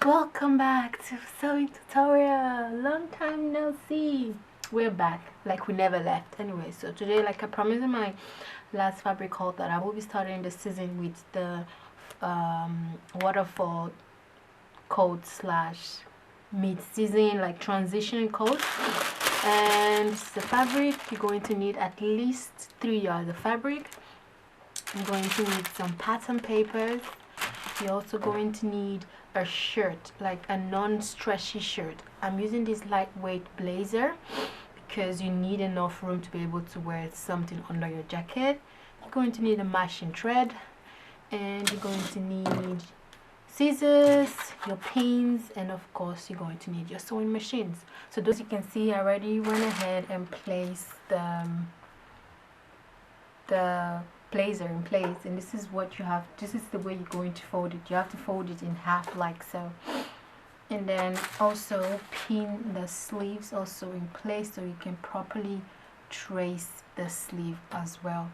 Welcome back to sewing tutorial. Long time no see. We're back like we never left. Anyway, so today, like I promised in my last fabric haul, that I will be starting the season with the waterfall coat slash mid-season like transition coat. And the fabric, you're going to need at least 3 yards of fabric. I'm going to need some pattern papers. You're also going to need a shirt, like a non-stretchy shirt. I'm using this lightweight blazer because you need enough room to be able to wear something under your jacket. You're going to need a matching thread, and you're going to need scissors, your pins, and of course you're going to need your sewing machines. So those you can see, I already went ahead and placed the blazer in place, and this is what you have. This is the way you're going to fold it. You have to fold it in half like so, and then also pin the sleeves also in place so you can properly trace the sleeve as well.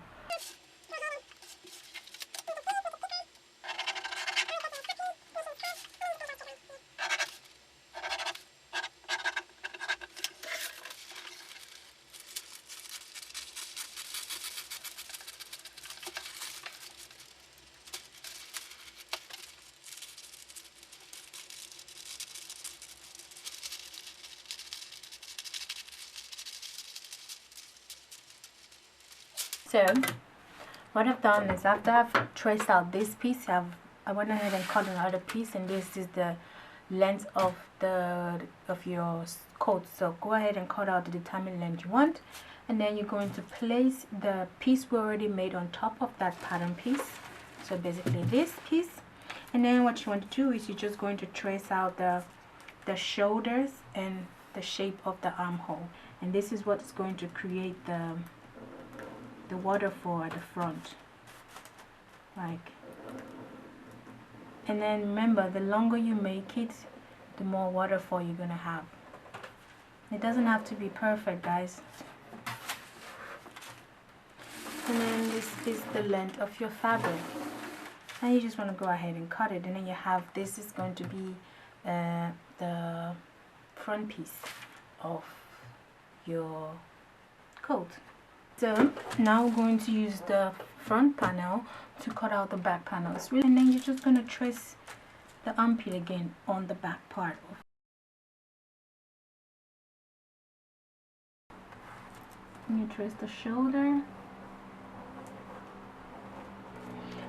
So what I've done is, after I've traced out this piece, I went ahead and cut another piece, and this is the length of your coat. So go ahead and cut out the determined length you want, and then you're going to place the piece we already made on top of that pattern piece. So basically this piece, and then what you want to do is you're just going to trace out the shoulders and the shape of the armhole, and this is what's going to create the waterfall at the front, like. And then remember, the longer you make it, the more waterfall you're gonna have. It doesn't have to be perfect, guys. And then this is the length of your fabric, and you just want to go ahead and cut it, and then you have, this is going to be the front piece of your coat. So now we're going to use the front panel to cut out the back panels, and then you're just going to trace the armpit again on the back part. And you trace the shoulder,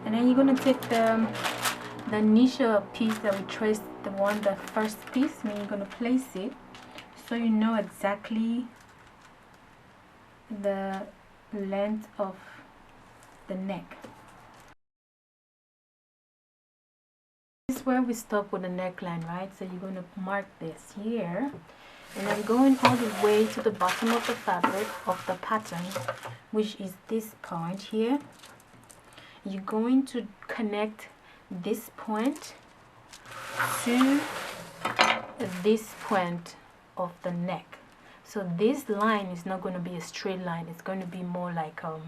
and then you're going to take the initial piece that we traced, the first piece, and you're going to place it so you know exactly the length of the neck. This is where we stop with the neckline, right? So you're going to mark this here, and then going all the way to the bottom of the fabric of the pattern, which is this point here. You're going to connect this point to this point of the neck. So this line is not going to be a straight line. It's going to be more like how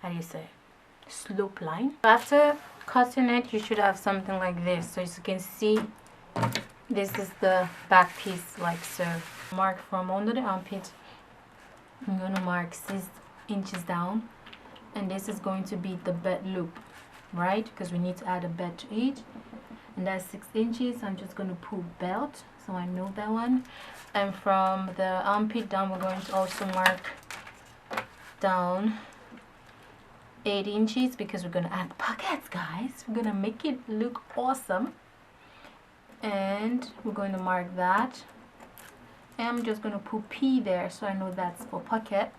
do you say, slope line. After cutting it, you should have something like this. So as you can see, this is the back piece, like so. Mark from under the armpit. I'm going to mark 6 inches down, and this is going to be the belt loop, right? Because we need to add a belt to it, and that's 6 inches. I'm just going to pull belt, so I know that one. And from the armpit down, we're going to also mark down 8 inches, because we're going to add pockets, guys. We're going to make it look awesome, and we're going to mark that. And I'm just going to put P there, so I know that's for pocket.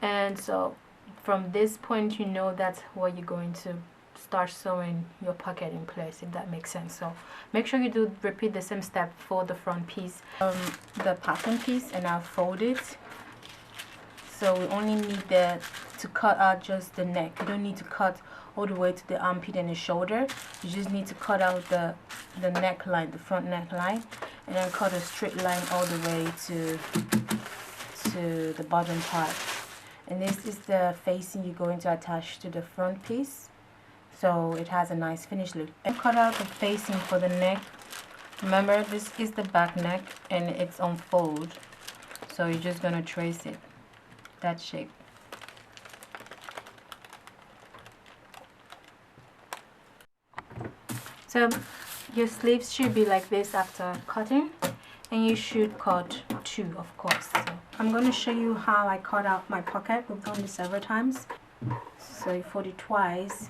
And so from this point, you know that's where you're going to start sewing your pocket in place, if that makes sense. So make sure you do repeat the same step for the front piece, the pattern piece, and I'll fold it. So we only need to cut out just the neck. You don't need to cut all the way to the armpit and the shoulder. You just need to cut out the neckline, the front neckline, and then cut a straight line all the way to the bottom part. And this is the facing you're going to attach to the front piece, so it has a nice finished look. And cut out the facing for the neck Remember, this is the back neck and it's on fold, so you're just gonna trace it that shape. So your sleeves should be like this after cutting, and you should cut 2, of course. So I'm going to show you how I cut out my pocket. We've done this several times. So you fold it twice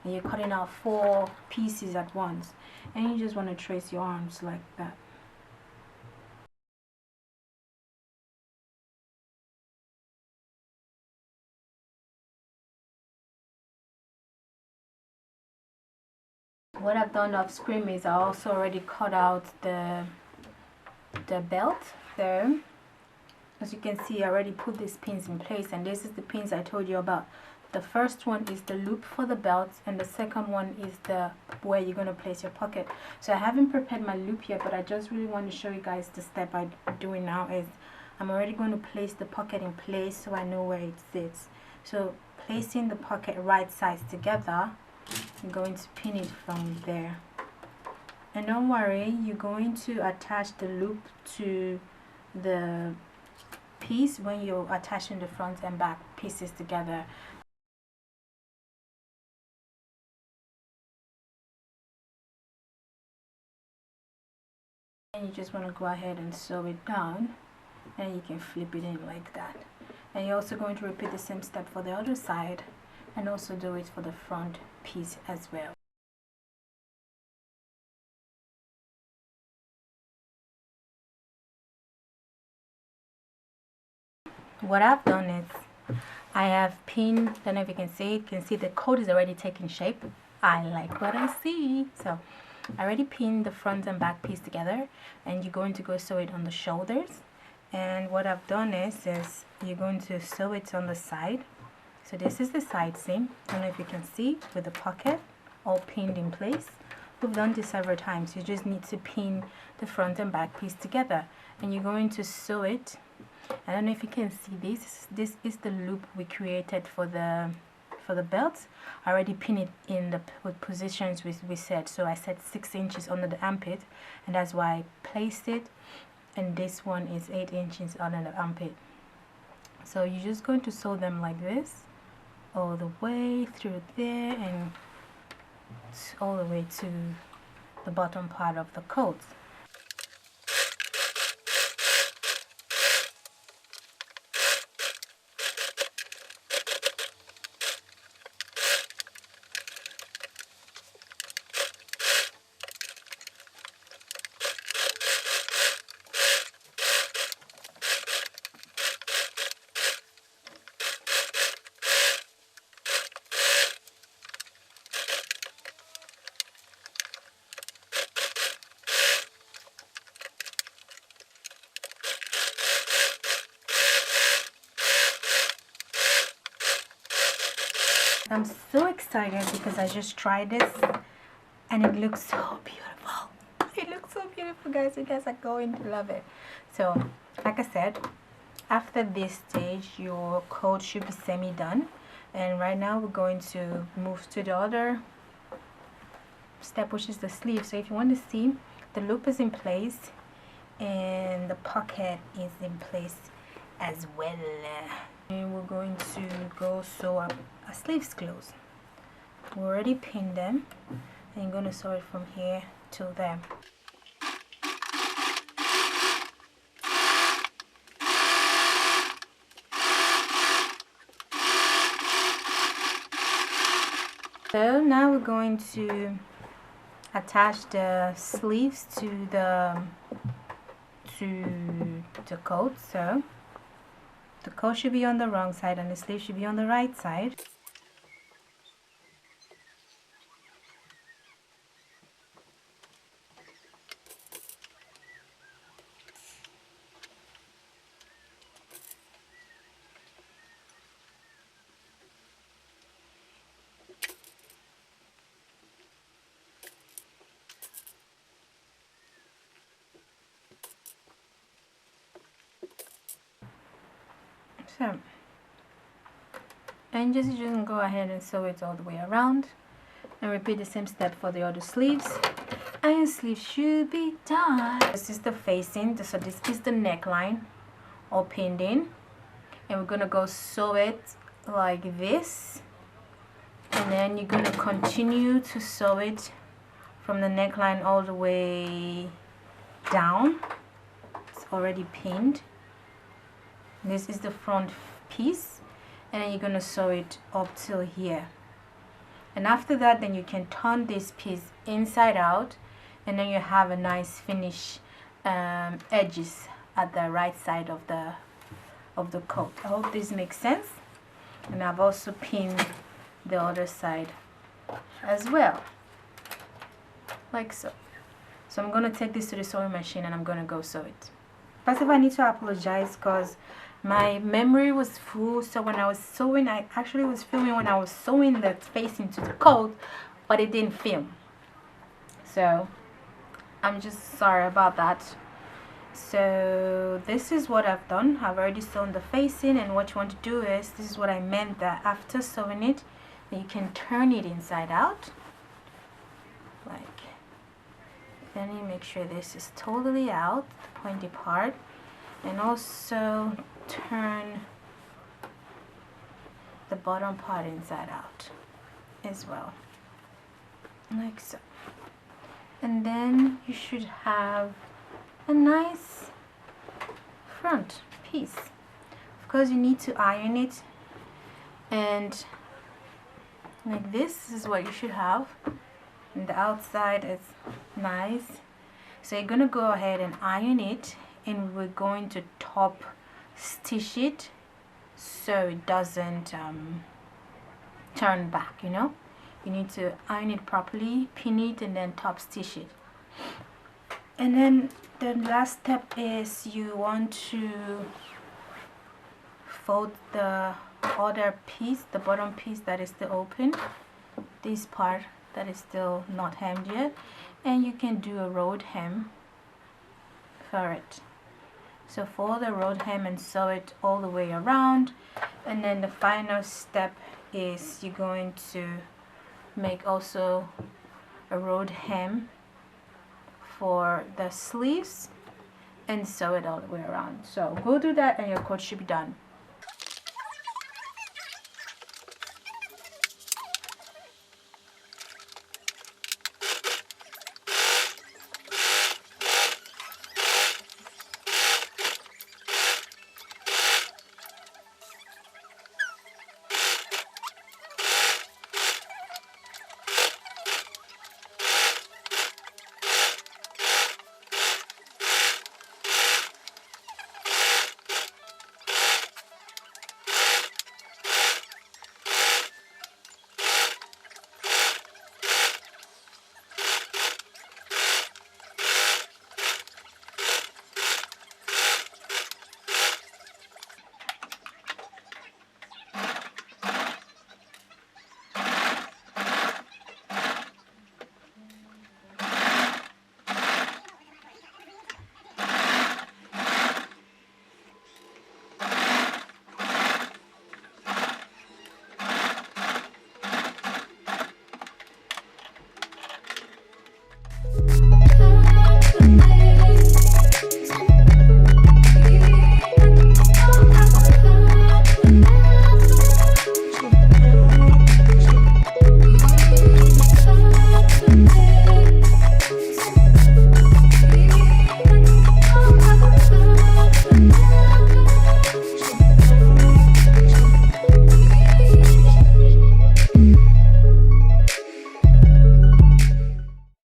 and you're cutting out 4 pieces at once, and you just want to trace your arms like that. What I've done off screen is I also already cut out the belt there. As you can see, I already put these pins in place, and this is the pins I told you about. The first one is the loop for the belt, and the second one is the where you're going to place your pocket. So I haven't prepared my loop yet, but I just really want to show you guys the step I'm doing now. Is I'm already going to place the pocket in place so I know where it sits. So placing the pocket right sides together, I'm going to pin it from there. And don't worry, you're going to attach the loop to the piece when you're attaching the front and back pieces together. And you just want to go ahead and sew it down, and you can flip it in like that. And you're also going to repeat the same step for the other side, and also do it for the front piece as well. What I've done is I have pinned, I don't know if you can see it, you can see the coat is already taking shape. I like what I see. So I already pinned the front and back piece together, and you're going to go sew it on the shoulders. And what I've done is you're going to sew it on the side. So this is the side seam, I don't know if you can see, with the pocket all pinned in place. We've done this several times. You just need to pin the front and back piece together, and you're going to sew it. I don't know if you can see this. This is the loop we created for the belt. I already pinned it in the positions we said. So I set 6 inches under the armpit, and that's why I placed it. And this one is 8 inches under the armpit. So you're just going to sew them like this, all the way through there and all the way to the bottom part of the coat. I'm so excited because I just tried this and it looks so beautiful. It looks so beautiful, guys. You guys are going to love it. So like I said, after this stage your coat should be semi done, and right now we're going to move to the other step, which is the sleeve. So if you want to see, the loop is in place and the pocket is in place as well. And we're going to go sew up our sleeves close. We already pinned them, and you're going to sew it from here to there. So now we're going to attach the sleeves to the coat. So the coat should be on the wrong side and the sleeve should be on the right side. So, and just go ahead and sew it all the way around, and repeat the same step for the other sleeves. And and sleeve should be done. This is the facing, so this is the neckline all pinned in, and we're gonna go sew it like this, and then you're gonna continue to sew it from the neckline all the way down. It's already pinned. This is the front piece, and then you're gonna sew it up till here. And after that, then you can turn this piece inside out, and then you have a nice finish edges at the right side of the coat. I hope this makes sense. And I've also pinned the other side as well, like so. So I'm gonna take this to the sewing machine and I'm gonna go sew it. First of all, I need to apologize because my memory was full, so when I was sewing, I actually was filming when I was sewing the facing to the coat, but it didn't film. So I'm just sorry about that. So this is what I've done. I've already sewn the facing, and what you want to do is, this is what I meant, that after sewing it, you can turn it inside out, like, then you make sure this is totally out, the pointy part, and also turn the bottom part inside out as well, like so. And then you should have a nice front piece. Of course, you need to iron it, and like this is what you should have, and the outside is nice. So you're gonna go ahead and iron it, and we're going to top stitch it so it doesn't turn back, you know. You need to iron it properly, pin it, and then top stitch it. And then the last step is you want to fold the other piece, the bottom piece that is still open, this part that is still not hemmed yet, and you can do a rolled hem for it. So fold the rolled hem and sew it all the way around, and then the final step is you're going to make also a rolled hem for the sleeves and sew it all the way around. So go do that and your coat should be done.